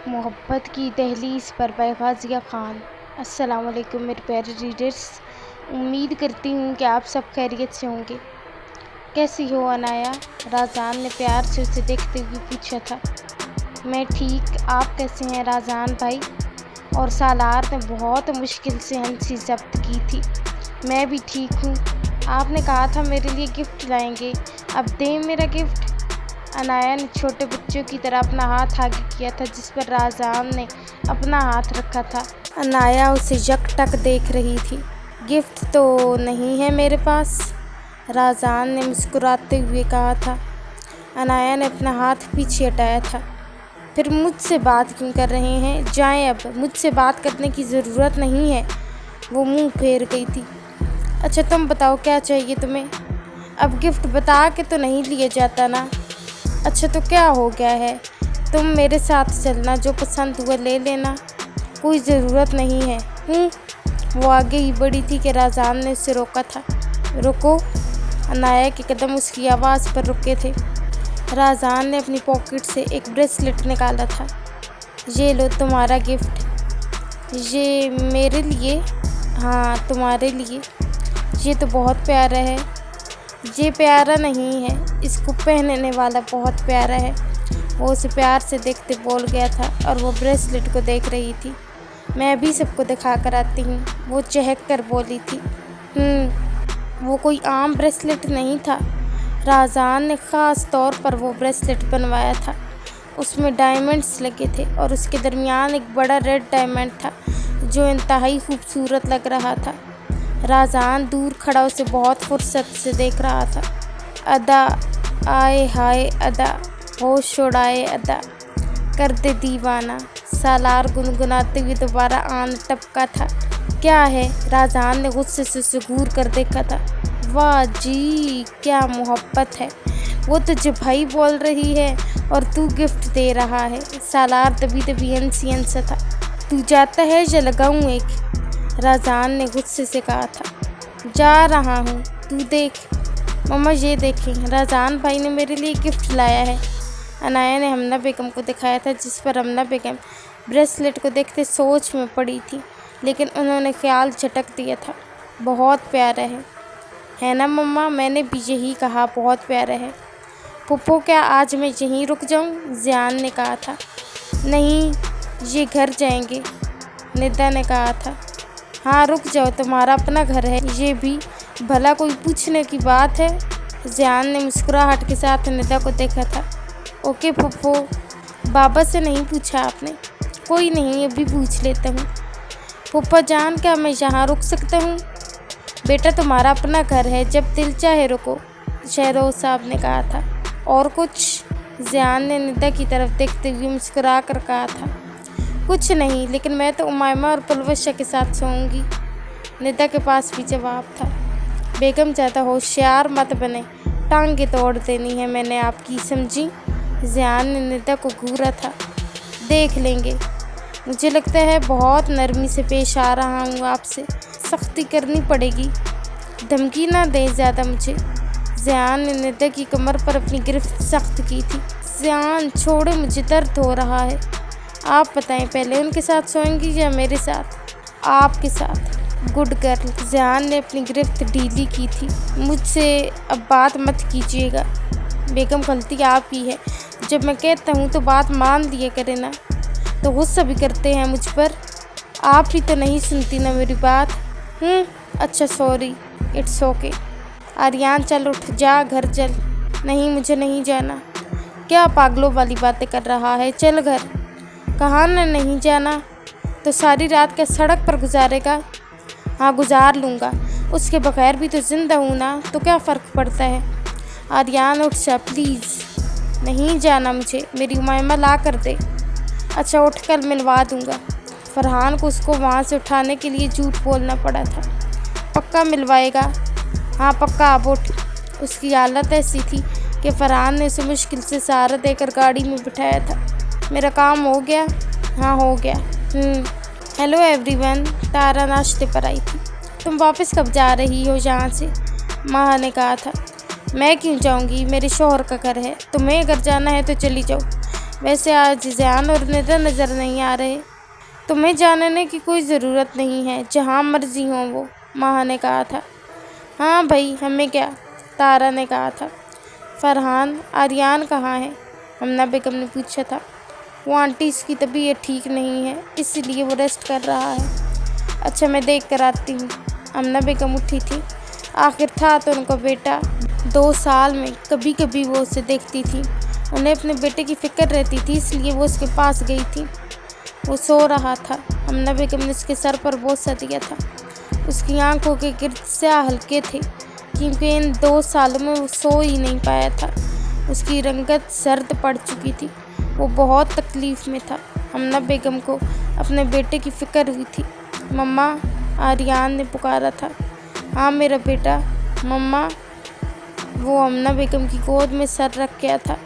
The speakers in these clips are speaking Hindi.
मोहब्बत की दहलीज़ पर गाज़िया ख़ान। अस्सलाम वालेकुम मेरे प्यारे रीडर्स, उम्मीद करती हूँ कि आप सब खैरियत से होंगे। कैसी हो अनाया? राज़ान ने प्यार से उसे देखते हुए पूछा था। मैं ठीक, आप कैसे हैं राज़ान भाई? और सालार ने बहुत मुश्किल से हंसी ज़ब्त की थी। मैं भी ठीक हूँ। आपने कहा था मेरे लिए गिफ्ट लाएंगे, अब दें मेरा गिफ्ट। अनाया ने छोटे बच्चों की तरह अपना हाथ आगे किया था जिस पर राज़ान ने अपना हाथ रखा था। अनाया उसे यकटक देख रही थी। गिफ्ट तो नहीं है मेरे पास, राज़ान ने मुस्कुराते हुए कहा था। अनाया ने अपना हाथ पीछे हटाया था। फिर मुझसे बात क्यों कर रहे हैं? जाएं अब, मुझसे बात करने की ज़रूरत नहीं है। वो मुंह फेर गई थी। अच्छा तुम बताओ क्या चाहिए तुम्हें? अब गिफ्ट बता के तो नहीं लिया जाता ना। अच्छा तो क्या हो गया है? तुम मेरे साथ चलना, जो पसंद हुआ ले लेना, कोई ज़रूरत नहीं है। वो आगे ही बढ़ी थी कि राज़ान ने उसे रोका था। रुको। अनाया के कदम उसकी आवाज़ पर रुके थे। राज़ान ने अपनी पॉकेट से एक ब्रेसलेट निकाला था। ये लो तुम्हारा गिफ्ट। ये मेरे लिए? हाँ तुम्हारे लिए। ये तो बहुत प्यारा है। ये प्यारा नहीं है, इसको पहनने वाला बहुत प्यारा है। वो उसे प्यार से देखते बोल गया था और वो ब्रेसलेट को देख रही थी। मैं भी सबको दिखा कर आती हूँ, वो चहक कर बोली थी। वो कोई आम ब्रेसलेट नहीं था। राज़ान ने ख़ास तौर पर वो ब्रेसलेट बनवाया था। उसमें डायमंड्स लगे थे और उसके दरमियान एक बड़ा रेड डायमंड था जो इंतहाई खूबसूरत लग रहा था। राज़ान दूर खड़ा उसे बहुत फुर्सत से देख रहा था। अदा आए हाय अदा, होश उड़ाए अदा, कर दे दीवाना, सालार गुनगुनाते हुए दोबारा आन टपका था। क्या है? राज़ान ने गुस्से से उसे घूर कर देखा था। वाह जी, क्या मोहब्बत है। वो तुझे भाई बोल रही है और तू गिफ्ट दे रहा है। सालार दबी दबी हंसी हंसा था। तू जाता है या लगाऊं एक? राज़ान ने गुस्से से कहा था। जा रहा हूँ, तू देख। मम्मा ये देखें, राज़ान भाई ने मेरे लिए गिफ्ट लाया है। अनाया ने हमना बेगम को दिखाया था जिस पर हमना बेगम ब्रेसलेट को देखते सोच में पड़ी थी, लेकिन उन्होंने ख्याल झटक दिया था। बहुत प्यारा है ना मम्मा? मैंने भी यही कहा, बहुत प्यारा है। पुप्पो क्या आज मैं यहीं रुक जाऊँ? ज़ियान ने कहा था। नहीं, ये घर जाएंगे, निदा ने कहा था। हाँ रुक जाओ, तुम्हारा अपना घर है ये भी, भला कोई पूछने की बात है? ज़ियान ने मुस्कुराहट के साथ निदा को देखा था। ओके फुफ्फो, बाबा से नहीं पूछा आपने? कोई नहीं, अभी पूछ लेता हूँ। फुफ्फा जान, क्या मैं यहाँ रुक सकता हूँ? बेटा तुम्हारा अपना घर है, जब दिल चाहे रुको, शहरोज साहब ने कहा था। और कुछ? ज़ियान ने निदा की तरफ देखते हुए मुस्कुरा कर कहा था। कुछ नहीं, लेकिन मैं तो उमायमा और पुलवशा के साथ सोऊंगी। निदा के पास भी जवाब था। बेगम ज़्यादा होशियार मत बने, टांगे तोड़ देनी है मैंने आपकी, समझी? ज़ियान ने निदा को घूरा था। देख लेंगे। मुझे लगता है बहुत नरमी से पेश आ रहा हूँ आपसे, सख्ती करनी पड़ेगी। धमकी ना दें ज़्यादा मुझे। ज़ियान ने निदा की कमर पर अपनी गिरफ्त सख्त की थी। ज़ियान छोड़े, मुझे दर्द हो रहा है। आप बताएं, पहले उनके साथ सोएंगी या मेरे साथ? आपके साथ। Good girl. ज़ियान ने अपनी गिरफ्त ढीली की थी। मुझसे अब बात मत कीजिएगा। बेगम गलती आप ही है, जब मैं कहता हूँ तो बात मान लिया करें ना। तो गुस्सा भी करते हैं मुझ पर। आप ही तो नहीं सुनती ना मेरी बात। अच्छा सॉरी, इट्स ओके। आर्यान चल उठ, जा घर चल। नहीं मुझे नहीं जाना। क्या पागलों वाली बातें कर रहा है? चल घर। कहाँ न नहीं जाना? तो सारी रात क्या सड़क पर गुजारेगा? हाँ गुजार लूँगा, उसके बगैर भी तो ज़िंदा हूँ ना, तो क्या फ़र्क पड़ता है? आर्यान उठ जा प्लीज़। नहीं जाना मुझे, मेरी उमायमा ला कर दे। अच्छा उठ कर मिलवा दूँगा। फरहान को उसको वहाँ से उठाने के लिए झूठ बोलना पड़ा था। पक्का मिलवाएगा? हाँ पक्का, अब उठ। उसकी हालत ऐसी थी कि फरहान ने उसे मुश्किल से सहारा देकर गाड़ी में बिठाया था। मेरा काम हो गया? हाँ हो गया। हेलो एवरीवन, तारा नाश्ते पर आई थी। तुम वापस कब जा रही हो यहाँ से? माँ ने कहा था। मैं क्यों जाऊँगी, मेरे शौहर का घर है। तुम्हें अगर जाना है तो चली जाओ, वैसे आज ज़ियान और निदा नज़र नहीं आ रहे। तुम्हें जानने की कोई ज़रूरत नहीं है, जहाँ मर्जी हो वो, माँ ने कहा था। हाँ भाई, हमें क्या, तारा ने कहा था। फरहान, आर्यान कहाँ है? अमना बेगम ने पूछा था। वो आंटी, इसकी तबीयत ठीक नहीं है, इसीलिए वो रेस्ट कर रहा है। अच्छा, मैं देख कर आती हूँ। अमना बेगम उठी थी। आखिर था तो उनका बेटा। 2 साल में कभी कभी वो उसे देखती थी। उन्हें अपने बेटे की फ़िक्र रहती थी, इसलिए वो उसके पास गई थी। वो सो रहा था। अमना बेगम ने उसके सर पर बोसा दिया था। उसकी आंखों के गिर्द स्याह हल्के थे, क्योंकि इन 2 सालों में वो सो ही नहीं पाया था। उसकी रंगत सर्द पड़ चुकी थी। वो बहुत तकलीफ़ में था। अमना बेगम को अपने बेटे की फ़िक्र हुई थी। मम्मा, आर्यान ने पुकारा था। हाँ मेरा बेटा, मम्मा। वो अमना बेगम की गोद में सर रख गया था।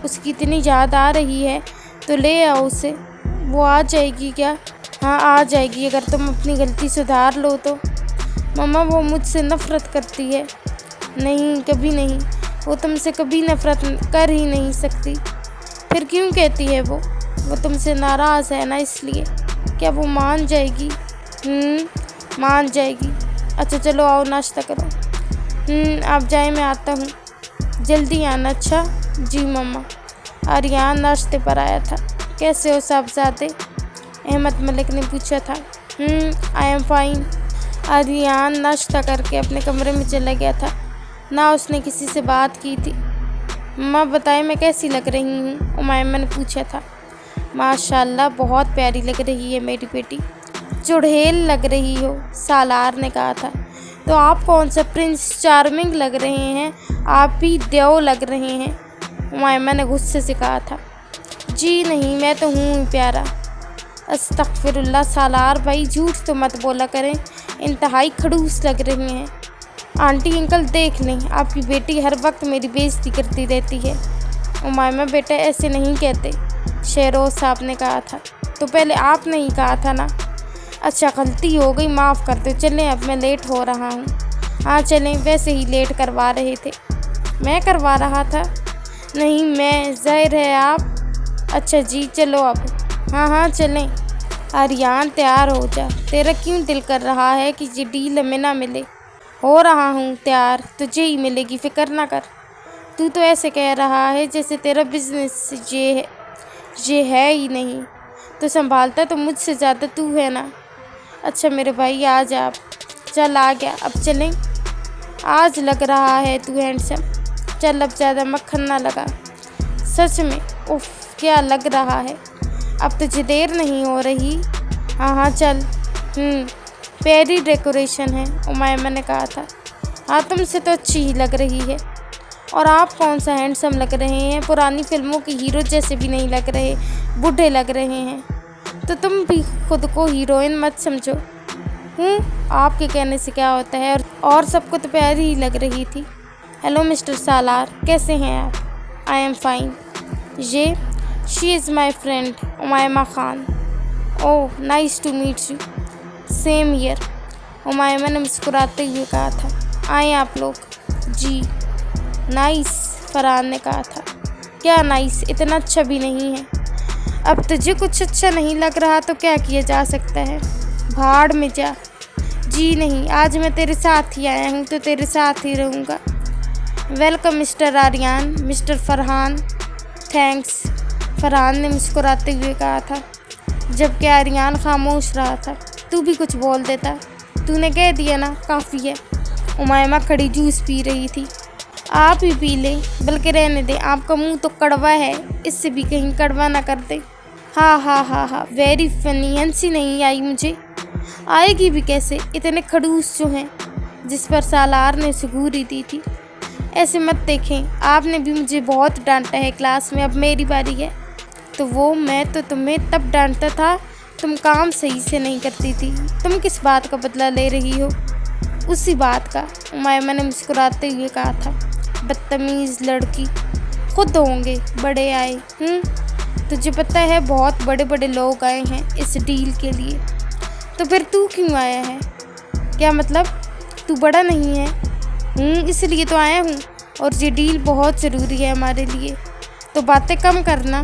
उसकी इतनी याद आ रही है तो ले आओ उसे। वो आ जाएगी क्या? हाँ आ जाएगी, अगर तुम अपनी गलती सुधार लो तो। मम्मा, वो मुझसे नफ़रत करती है। नहीं, कभी नहीं। वो तुमसे कभी नफ़रत कर ही नहीं सकती। फिर क्यों कहती है वो तुमसे नाराज़ है ना, इसलिए। क्या वो मान जाएगी? मान जाएगी। अच्छा चलो आओ, नाश्ता करो। आप जाए, मैं आता हूँ। जल्दी आना। अच्छा जी मम्मा। आर्यान नाश्ते पर आया था। कैसे हो साहबजादे? अहमद मलिक ने पूछा था। आई एम फाइन। आर्यान नाश्ता करके अपने कमरे में चला गया था। ना उसने किसी से बात की थी। मम्मा बताएं, मैं कैसी लग रही हूँ? उमायमा ने पूछा था। माशाल्लाह, बहुत प्यारी लग रही है मेरी बेटी। चुड़ैल लग रही हो, सालार ने कहा था। तो आप कौन सा प्रिंस चार्मिंग लग रहे हैं? आप भी देव लग रहे हैं, उमायमा ने गुस्से से कहा था। जी नहीं, मैं तो हूँ ही प्यारा। अस्तगफिरुल्लाह सालार भाई, झूठ तो मत बोला करें। इंतहाई खड़ूस लग रही हैं। आंटी अंकल देख लें, आपकी बेटी हर वक्त मेरी बेइज्जती करती रहती है। उमायमा बेटा, ऐसे नहीं कहते, शेरोज़ साहब ने कहा था। तो पहले आप नहीं कहा था ना। अच्छा, गलती हो गई, माफ़ कर दो। चलें, अब मैं लेट हो रहा हूँ। हाँ चलें, वैसे ही लेट करवा रहे थे। मैं करवा रहा था? नहीं मैं, ज़ाहिर है आप। अच्छा जी, चलो अब। हाँ चलें। आर्यान तैयार हो जा। तेरा क्यों दिल कर रहा है कि ये डील हमें ना मिले? हो रहा हूँ तैयार, तुझे ही मिलेगी, फ़िक्र ना कर। तू तो ऐसे कह रहा है जैसे तेरा बिजनेस ये है ही नहीं। तो संभालता तो मुझसे ज़्यादा तू है ना। अच्छा मेरे भाई, आ जा आप। चल आ गया, अब चलें। आज लग रहा है तू हैंडसम। चल, अब ज़्यादा मक्खन ना लगा। सच में, उफ क्या लग रहा है। अब तुझे देर नहीं हो रही? हाँ चल। प्यारी डेकोरेशन है, उमायमा ने कहा था। हाँ, तुमसे तो अच्छी ही लग रही है। और आप कौन सा हैंडसम लग रहे हैं? पुरानी फिल्मों के हीरो जैसे भी नहीं लग रहे, बूढ़े लग रहे हैं। तो तुम भी खुद को हीरोइन मत समझो। आपके कहने से क्या होता है। और सबको तो प्यारी ही लग रही थी। हेलो मिस्टर सालार, कैसे हैं आप? I am fine. She is my friend Umaima Khan. Oh, nice to meet you. Same year, Umaima ने मुस्कुराते हुए कहा था। आए आप लोग। जी। नाइस, फरहान ने कहा था। क्या नाइस? इतना अच्छा भी नहीं है। अब तुझे कुछ अच्छा नहीं लग रहा तो क्या किया जा सकता है? भाड़ में जा। जी नहीं, आज मैं तेरे साथ ही आया हूँ तो तेरे साथ ही रहूँगा। Welcome mister Aryan, mister Farhan. Thanks, Farhan ने मुस्कुराते हुए कहा था, जबकि आर्यान खामोश रहा था। तू भी कुछ बोल देता। तूने कह दिया ना, काफ़ी है। उमायमा खड़ी जूस पी रही थी। आप ही पी लें, बल्कि रहने दें, आपका मुंह तो कड़वा है, इससे भी कहीं कड़वा ना कर दे। हाँ, वेरी फनी। हंसी नहीं आई मुझे। आएगी भी कैसे, इतने खड़ूस जो हैं, जिस पर सालार ने सुगूरी दी थी। ऐसे मत देखें, आपने भी मुझे बहुत डांटा है क्लास में, अब मेरी बारी है। तो वो मैं तो तुम्हें तब डांटता था, तुम काम सही से नहीं करती थी। तुम किस बात का बदला ले रही हो? उसी बात का, उमायमा ने मुस्कुराते हुए कहा था। बदतमीज़ लड़की। खुद होंगे बड़े आए। तुझे पता है, बहुत बड़े बड़े लोग आए हैं इस डील के लिए। तो फिर तू क्यों आया है? क्या मतलब? तू बड़ा नहीं है? इसलिए तो आया हूँ। और ये डील बहुत ज़रूरी है हमारे लिए। तो बातें कम करना।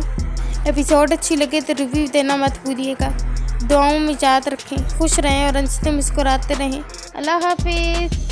एपिसोड अच्छी लगे तो रिव्यू देना मत भूलिएगा। दुआओं में याद रखें, खुश रहें और हंसते मुस्कुराते रहें। अल्लाह हाफिज़।